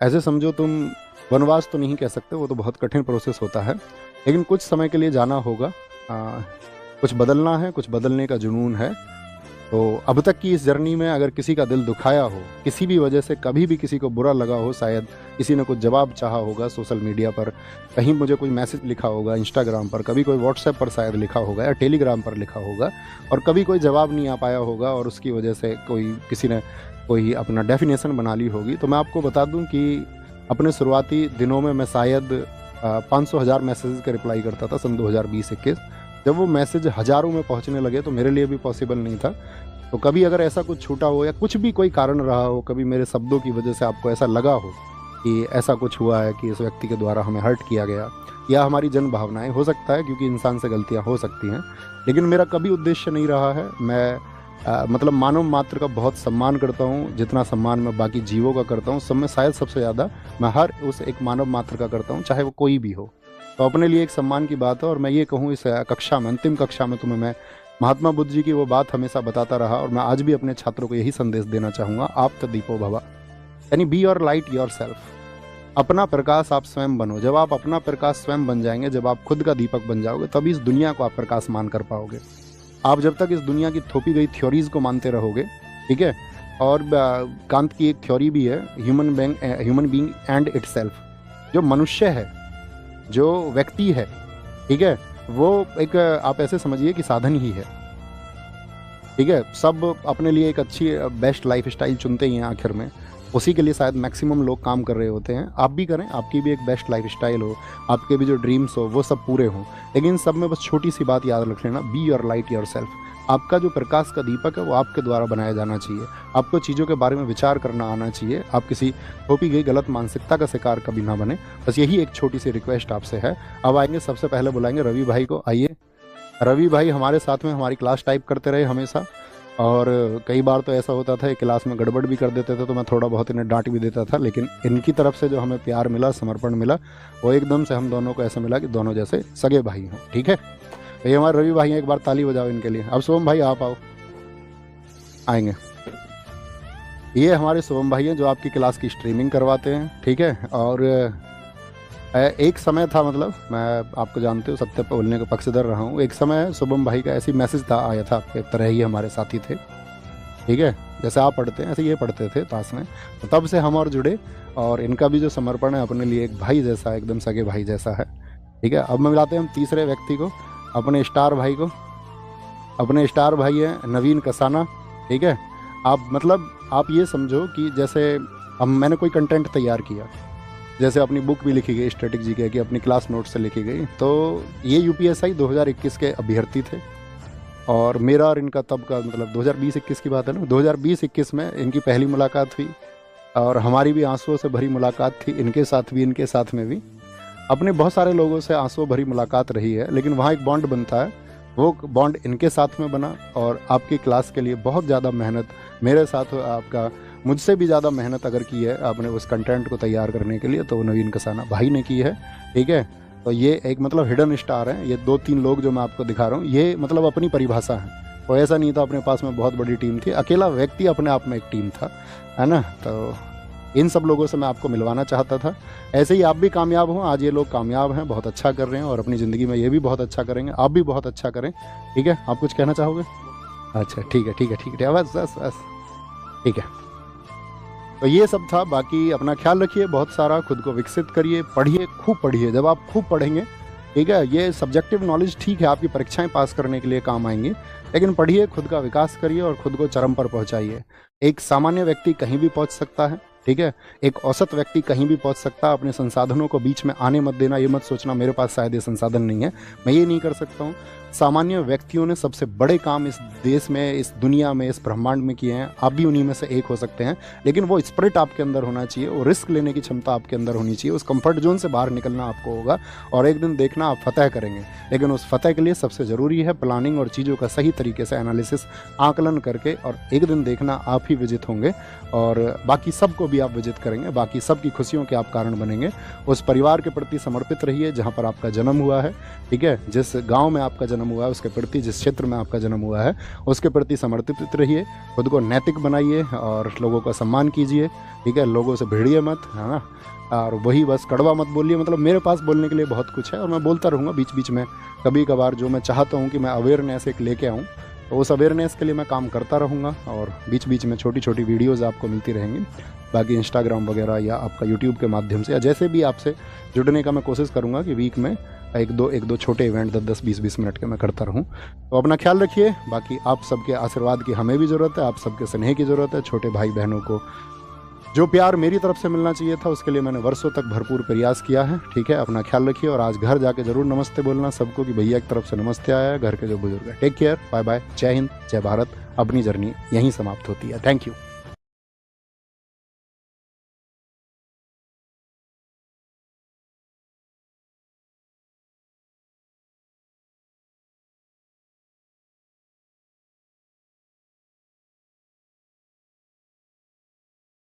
ऐसे समझो तुम, वनवास तो नहीं कह सकते, वो तो बहुत कठिन प्रोसेस होता है, लेकिन कुछ समय के लिए जाना होगा। आ, कुछ बदलना है, कुछ बदलने का जुनून है। तो अब तक की इस जर्नी में अगर किसी का दिल दुखाया हो, किसी भी वजह से कभी भी किसी को बुरा लगा हो, शायद किसी ने कुछ जवाब चाहा होगा सोशल मीडिया पर, कहीं मुझे कोई मैसेज लिखा होगा इंस्टाग्राम पर, कभी कोई व्हाट्सएप पर शायद लिखा होगा या टेलीग्राम पर लिखा होगा, और कभी कोई जवाब नहीं आ पाया होगा और उसकी वजह से कोई किसी ने कोई अपना डेफिनेशन बना ली होगी, तो मैं आपको बता दूं कि अपने शुरुआती दिनों में मैं शायद 500,000 मैसेज का रिप्लाई करता था सन 2020-21। जब वो मैसेज हज़ारों में पहुंचने लगे तो मेरे लिए भी पॉसिबल नहीं था। तो कभी अगर ऐसा कुछ छूटा हो या कुछ भी कोई कारण रहा हो, कभी मेरे शब्दों की वजह से आपको ऐसा लगा हो कि ऐसा कुछ हुआ है कि इस व्यक्ति के द्वारा हमें हर्ट किया गया, या हमारी जन भावनाएं, हो सकता है क्योंकि इंसान से गलतियां हो सकती हैं, लेकिन मेरा कभी उद्देश्य नहीं रहा है। मैं मतलब मानव मात्र का बहुत सम्मान करता हूँ, जितना सम्मान मैं बाकी जीवों का करता हूँ सब में शायद सबसे ज़्यादा मैं हर उस एक मानव मात्र का करता हूँ, चाहे वो कोई भी हो। तो अपने लिए एक सम्मान की बात है। और मैं ये कहूँ, इस कक्षा में, अंतिम कक्षा में तुम्हें मैं महात्मा बुद्ध जी की वो बात हमेशा बताता रहा, और मैं आज भी अपने छात्रों को यही संदेश देना चाहूँगा, आप तो दीपो भवा, यानी be your light your self. अपना प्रकाश आप स्वयं बनो। जब आप अपना प्रकाश स्वयं बन जाएंगे, जब आप खुद का दीपक बन जाओगे, तभी इस दुनिया को आप प्रकाशमान कर पाओगे। आप जब तक इस दुनिया की थोपी गई थ्योरीज को मानते रहोगे, ठीक है, और कांत की एक थ्योरी भी है, ह्यूमन बीइंग एंड इटसेल्फ, जो मनुष्य है, जो व्यक्ति है, ठीक है, वो एक आप ऐसे समझिए कि साधन ही है, ठीक है। सब अपने लिए एक अच्छी बेस्ट लाइफ स्टाइल चुनते ही हैं आखिर में, उसी के लिए शायद मैक्सिमम लोग काम कर रहे होते हैं। आप भी करें, आपकी भी एक बेस्ट लाइफ स्टाइल हो, आपके भी जो ड्रीम्स हो वो सब पूरे हों, लेकिन सब में बस छोटी सी बात याद रख लेना, be your light your self. आपका जो प्रकाश का दीपक है वो आपके द्वारा बनाया जाना चाहिए। आपको चीज़ों के बारे में विचार करना आना चाहिए। आप किसी थोपी गई गलत मानसिकता का शिकार कभी ना बने। बस यही एक छोटी सी रिक्वेस्ट आपसे है। अब आएंगे, सबसे पहले बुलाएंगे रवि भाई को। आइए रवि भाई, हमारे साथ में हमारी क्लास टाइप करते रहे हमेशा, और कई बार तो ऐसा होता था क्लास में गड़बड़ भी कर देते थे, तो मैं थोड़ा बहुत इन्हें डांट भी देता था, लेकिन इनकी तरफ से जो हमें प्यार मिला, समर्पण मिला, वो एकदम से हम दोनों को ऐसा मिला कि दोनों जैसे सगे भाई हों, ठीक है। तो ये हमारे रवि भाई हैं, एक बार ताली बजाओ इनके लिए। अब शुभम भाई आप आओ, आएंगे। ये हमारे शुभम भाई हैं जो आपकी क्लास की स्ट्रीमिंग करवाते हैं, ठीक है। और एक समय था, मतलब मैं आपको जानते हो सत्य पर बोलने का पक्षधर रहा हूँ, एक समय शुभम भाई का ऐसी मैसेज था, आया था, आपके तरह ही हमारे साथी थे, ठीक है, जैसे आप पढ़ते हैं ऐसे ये पढ़ते थे पास में, तो तब से हम और जुड़े, और इनका भी जो समर्पण है अपने लिए एक भाई जैसा, एकदम सगे भाई जैसा है, ठीक है। अब मैं मिलाते हैं हम तीसरे व्यक्ति को, अपने स्टार भाई को। अपने स्टार भाई हैं नवीन कसाना, ठीक है। आप ये समझो कि जैसे अब मैंने कोई कंटेंट तैयार किया, जैसे अपनी बुक भी लिखी गई स्ट्रेटेजी की, कि अपनी क्लास नोट से लिखी गई, तो ये यूपीएसआई 2021 के अभ्यर्थी थे, और मेरा और इनका तब का मतलब 2020-21 की बात है ना, 2020-21 में इनकी पहली मुलाकात हुई, और हमारी भी आंसुओं से भरी मुलाकात थी, इनके साथ भी, इनके साथ में भी। अपने बहुत सारे लोगों से आंसुओं भरी मुलाकात रही है, लेकिन वहाँ एक बॉन्ड बनता है, वो बॉन्ड इनके साथ में बना, और आपकी क्लास के लिए बहुत ज़्यादा मेहनत मेरे साथ, आपका मुझसे भी ज़्यादा मेहनत अगर की है आपने उस कंटेंट को तैयार करने के लिए, तो वो नवीन कसाना भाई ने की है, ठीक है। तो ये एक मतलब हिडन स्टार हैं, ये 2-3 लोग जो मैं आपको दिखा रहा हूँ, ये मतलब अपनी परिभाषा है। तो ऐसा नहीं था अपने पास में बहुत बड़ी टीम थी, अकेला व्यक्ति अपने आप में एक टीम था, है ना। तो इन सब लोगों से मैं आपको मिलवाना चाहता था। ऐसे ही आप भी कामयाब हों, आज ये लोग कामयाब हैं, बहुत अच्छा कर रहे हैं, और अपनी ज़िंदगी में ये भी बहुत अच्छा करेंगे, आप भी बहुत अच्छा करें, ठीक है। आप कुछ कहना चाहोगे? अच्छा ठीक है, ठीक है, ठीक है, बस बस बस, ठीक है। तो ये सब था, बाकी अपना ख्याल रखिए, बहुत सारा खुद को विकसित करिए, पढ़िए, खूब पढ़िए। जब आप खूब पढ़ेंगे, ठीक है, ये सब्जेक्टिव नॉलेज ठीक है आपकी परीक्षाएं पास करने के लिए काम आएंगी, लेकिन पढ़िए, खुद का विकास करिए और खुद को चरम पर पहुंचाइए। एक सामान्य व्यक्ति कहीं भी पहुंच सकता है, ठीक है, एक औसत व्यक्ति कहीं भी पहुंच सकता है। अपने संसाधनों को बीच में आने मत देना, ये मत सोचना मेरे पास शायद ये संसाधन नहीं है, मैं ये नहीं कर सकता हूँ। सामान्य व्यक्तियों ने सबसे बड़े काम इस देश में, इस दुनिया में, इस ब्रह्मांड में किए हैं, आप भी उन्हीं में से एक हो सकते हैं, लेकिन वो स्पिरिट आपके अंदर होना चाहिए, वो रिस्क लेने की क्षमता आपके अंदर होनी चाहिए, उस कंफर्ट जोन से बाहर निकलना आपको होगा, और एक दिन देखना आप फतह करेंगे। लेकिन उस फतह के लिए सबसे ज़रूरी है प्लानिंग और चीज़ों का सही तरीके से एनालिसिस, आकलन करके, और एक दिन देखना आप ही विजित होंगे, और बाकी सबको भी आप विजित करेंगे, बाकी सबकी खुशियों के आप कारण बनेंगे। उस परिवार के प्रति समर्पित रहिए जहाँ पर आपका जन्म हुआ है, ठीक है, जिस गाँव में आपका जन्म जन्म हुआ है उसके प्रति, जिस क्षेत्र में आपका जन्म हुआ है उसके प्रति समर्पित रहिए, खुद को नैतिक बनाइए और लोगों का सम्मान कीजिए, ठीक है। लोगों से भिड़िए मत, है ना। और वही बस कड़वा मत बोलिए। मतलब मेरे पास बोलने के लिए बहुत कुछ है और मैं बोलता रहूँगा बीच बीच में। कभी कभार जो मैं चाहता हूँ कि मैं अवेयरनेस एक लेके आऊँ, तो उस अवेयरनेस के लिए मैं काम करता रहूँगा और बीच बीच में छोटी छोटी वीडियोज़ आपको मिलती रहेंगी। बाकी इंस्टाग्राम वगैरह या आपका यूट्यूब के माध्यम से या जैसे भी आपसे जुड़ने का मैं कोशिश करूँगा कि वीक में एक दो छोटे इवेंट 10-10 20-20 मिनट के मैं करता रहूँ। तो अपना ख्याल रखिए। बाकी आप सबके आशीर्वाद की हमें भी ज़रूरत है, आप सबके स्नेह की ज़रूरत है। छोटे भाई बहनों को जो प्यार मेरी तरफ से मिलना चाहिए था उसके लिए मैंने वर्षों तक भरपूर प्रयास किया है, ठीक है। अपना ख्याल रखिए और आज घर जाके ज़रूर नमस्ते बोलना सबको कि भैया की तरफ से नमस्ते आया है, घर के जो बुजुर्ग है। टेक केयर, बाय बाय, जय हिंद, जय भारत। अपनी जर्नी यहीं समाप्त होती है। Thank you.